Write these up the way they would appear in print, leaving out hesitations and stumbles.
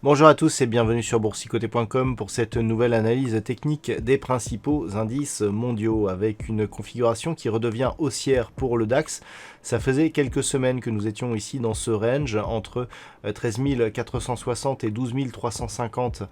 Bonjour à tous et bienvenue sur boursicoté.com pour cette nouvelle analyse technique des principaux indices mondiaux avec une configuration qui redevient haussière pour le DAX. Ça faisait quelques semaines que nous étions ici dans ce range entre 13 460 et 12 350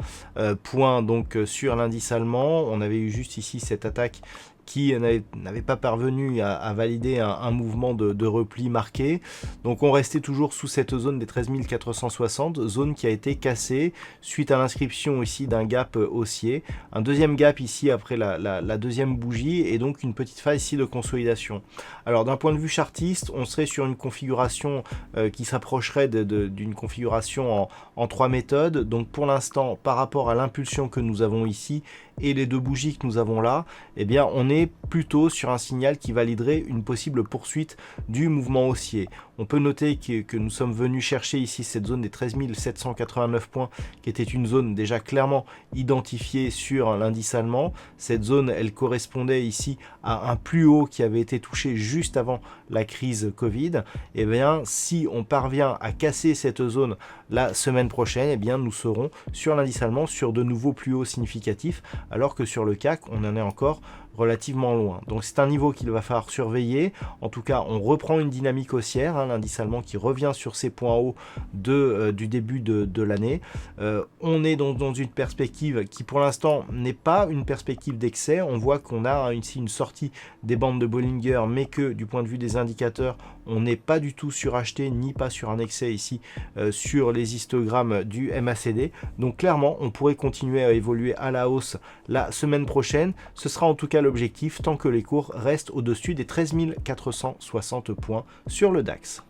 points donc sur l'indice allemand. On avait eu juste ici cette attaque qui n'avait pas parvenu à valider un mouvement de repli marqué. Donc on restait toujours sous cette zone des 13 460, zone qui a été cassée suite à l'inscription ici d'un gap haussier. Un deuxième gap ici après la deuxième bougie et donc une petite phase ici de consolidation. Alors d'un point de vue chartiste, on serait sur une configuration qui s'approcherait d'une configuration en 3 méthodes. Donc pour l'instant, par rapport à l'impulsion que nous avons ici et les deux bougies que nous avons là, eh bien on est plutôt sur un signal qui validerait une possible poursuite du mouvement haussier. On peut noter que nous sommes venus chercher ici cette zone des 13 789 points qui était une zone déjà clairement identifiée sur l'indice allemand. Cette zone, elle correspondait ici à un plus haut qui avait été touché juste avant la crise Covid. Et bien, si on parvient à casser cette zone la semaine prochaine, eh bien, nous serons sur l'indice allemand sur de nouveaux plus hauts significatifs, alors que sur le CAC, on en est encore relativement loin. Donc c'est un niveau qu'il va falloir surveiller. En tout cas, on reprend une dynamique haussière, l'indice allemand qui revient sur ses points hauts du début de l'année. On est dans une perspective qui pour l'instant n'est pas une perspective d'excès. On voit qu'on a ici une sortie des bandes de Bollinger, mais que du point de vue des indicateurs, on n'est pas du tout suracheté ni pas sur un excès ici sur les histogrammes du MACD. Donc clairement, on pourrait continuer à évoluer à la hausse la semaine prochaine. Ce sera en tout cas l'objectif tant que les cours restent au-dessus des 13 460 points sur le DAX.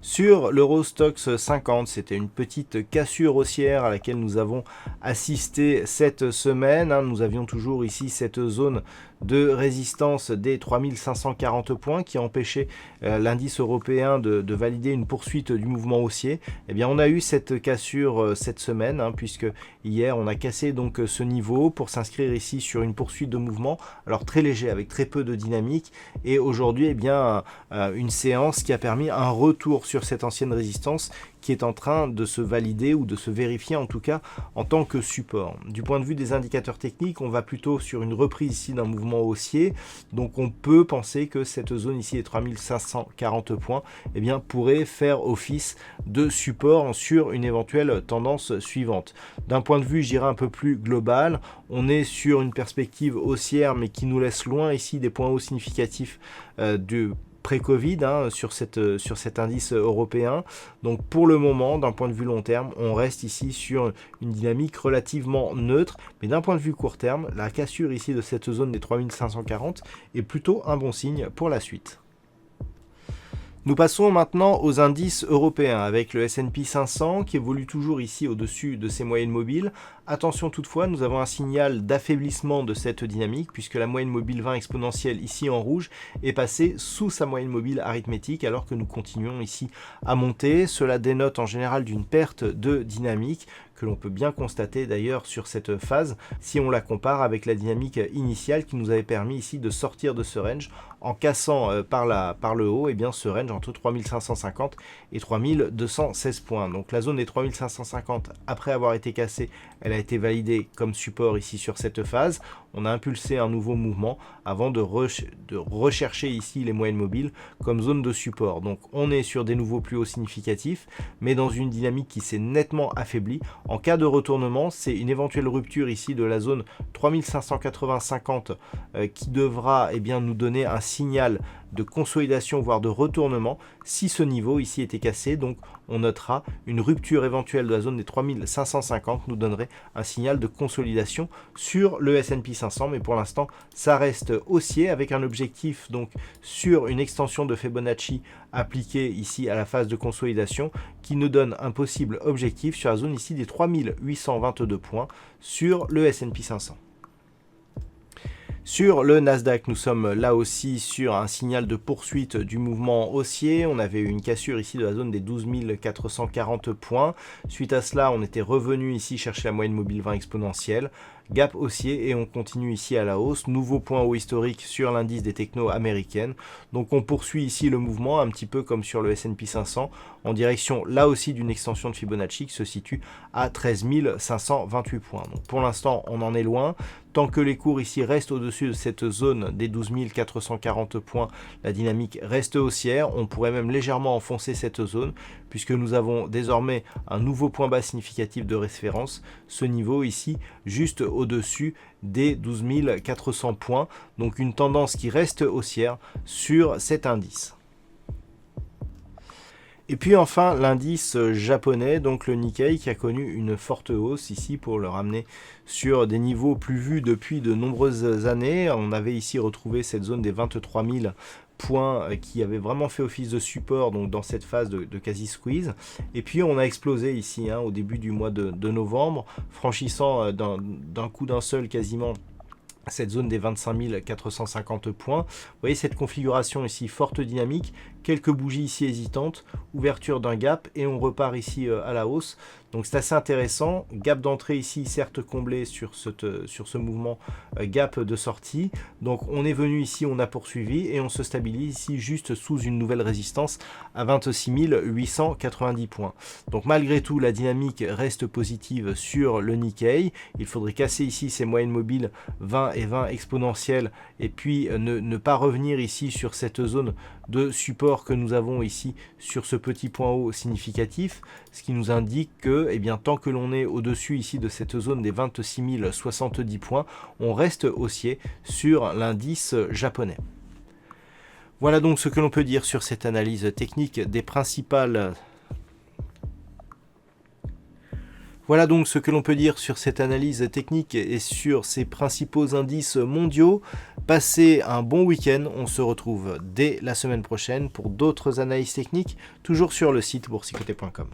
Sur l'Eurostoxx 50, c'était une petite cassure haussière à laquelle nous avons assisté cette semaine. Nous avions toujours ici cette zone de résistance des 3540 points qui empêchait l'indice européen de valider une poursuite du mouvement haussier. Eh bien, on a eu cette cassure cette semaine, puisque hier on a cassé donc ce niveau pour s'inscrire ici sur une poursuite de mouvement, alors très léger avec très peu de dynamique. Et aujourd'hui, eh bien, une séance qui a permis un retour sur cette ancienne résistance qui est en train de se valider ou de se vérifier en tout cas en tant que support. Du point de vue des indicateurs techniques, on va plutôt sur une reprise ici d'un mouvement haussier, donc on peut penser que cette zone ici des 3540 points eh bien, pourrait faire office de support sur une éventuelle tendance suivante. D'un point de vue, je dirais un peu plus global, on est sur une perspective haussière mais qui nous laisse loin ici des points hauts significatifs de pré-Covid sur cet indice européen. Donc pour le moment, d'un point de vue long terme, on reste ici sur une dynamique relativement neutre, mais d'un point de vue court terme, la cassure ici de cette zone des 3540 est plutôt un bon signe pour la suite. Nous passons maintenant aux indices européens avec le S&P 500 qui évolue toujours ici au-dessus de ses moyennes mobiles. Attention toutefois, nous avons un signal d'affaiblissement de cette dynamique puisque la moyenne mobile 20 exponentielle ici en rouge est passée sous sa moyenne mobile arithmétique alors que nous continuons ici à monter. Cela dénote en général d'une perte de dynamique que l'on peut bien constater d'ailleurs sur cette phase si on la compare avec la dynamique initiale qui nous avait permis ici de sortir de ce range en cassant par le haut et bien ce range entre 3550 et 3216 points. Donc la zone des 3550 après avoir été cassée, elle a été validée comme support ici sur cette phase. On a impulsé un nouveau mouvement avant de rechercher ici les moyennes mobiles comme zone de support. Donc on est sur des nouveaux plus hauts significatifs, mais dans une dynamique qui s'est nettement affaiblie. En cas de retournement, c'est une éventuelle rupture ici de la zone 3580-50 qui devra eh bien, nous donner un signal de consolidation voire de retournement si ce niveau ici était cassé. Donc on notera une rupture éventuelle de la zone des 3550 nous donnerait un signal de consolidation sur le S&P 500, mais pour l'instant ça reste haussier avec un objectif donc sur une extension de Fibonacci appliquée ici à la phase de consolidation qui nous donne un possible objectif sur la zone ici des 3822 points sur le S&P 500. Sur le Nasdaq, nous sommes là aussi sur un signal de poursuite du mouvement haussier. On avait eu une cassure ici de la zone des 12 440 points. Suite à cela, on était revenu ici chercher la moyenne mobile 20 exponentielle. Gap haussier et on continue ici à la hausse. Nouveau point haut historique sur l'indice des technos américaines. Donc on poursuit ici le mouvement un petit peu comme sur le S&P 500 en direction là aussi d'une extension de Fibonacci qui se situe à 13 528 points. Donc pour l'instant, on en est loin. Tant que les cours ici restent au-dessus de cette zone des 12 440 points, la dynamique reste haussière. On pourrait même légèrement enfoncer cette zone puisque nous avons désormais un nouveau point bas significatif de référence, ce niveau ici juste au-dessus des 12 400 points. Donc une tendance qui reste haussière sur cet indice. Et puis enfin l'indice japonais, donc le Nikkei, qui a connu une forte hausse ici pour le ramener sur des niveaux plus vus depuis de nombreuses années. On avait ici retrouvé cette zone des 23 000 points qui avait vraiment fait office de support donc dans cette phase de quasi squeeze. Et puis on a explosé ici au début du mois de novembre, franchissant d'un coup d'un seul quasiment cette zone des 25 450 points. Vous voyez cette configuration ici, forte dynamique, quelques bougies ici hésitantes, ouverture d'un gap et on repart ici à la hausse. Donc c'est assez intéressant. Gap d'entrée ici, certes comblé sur ce mouvement, gap de sortie. Donc on est venu ici, on a poursuivi et on se stabilise ici juste sous une nouvelle résistance à 26 890 points. Donc malgré tout, la dynamique reste positive sur le Nikkei. Il faudrait casser ici ces moyennes mobiles 20 et 20 exponentielles et puis ne pas revenir ici sur cette zone de support que nous avons ici sur ce petit point haut significatif, ce qui nous indique que tant que l'on est au-dessus ici de cette zone des 26 070 points, on reste haussier sur l'indice japonais. Voilà donc ce que l'on peut dire sur cette analyse technique des principales... Voilà donc ce que l'on peut dire sur cette analyse technique et sur ces principaux indices mondiaux. Passez un bon week-end, on se retrouve dès la semaine prochaine pour d'autres analyses techniques, toujours sur le site boursicoté.com.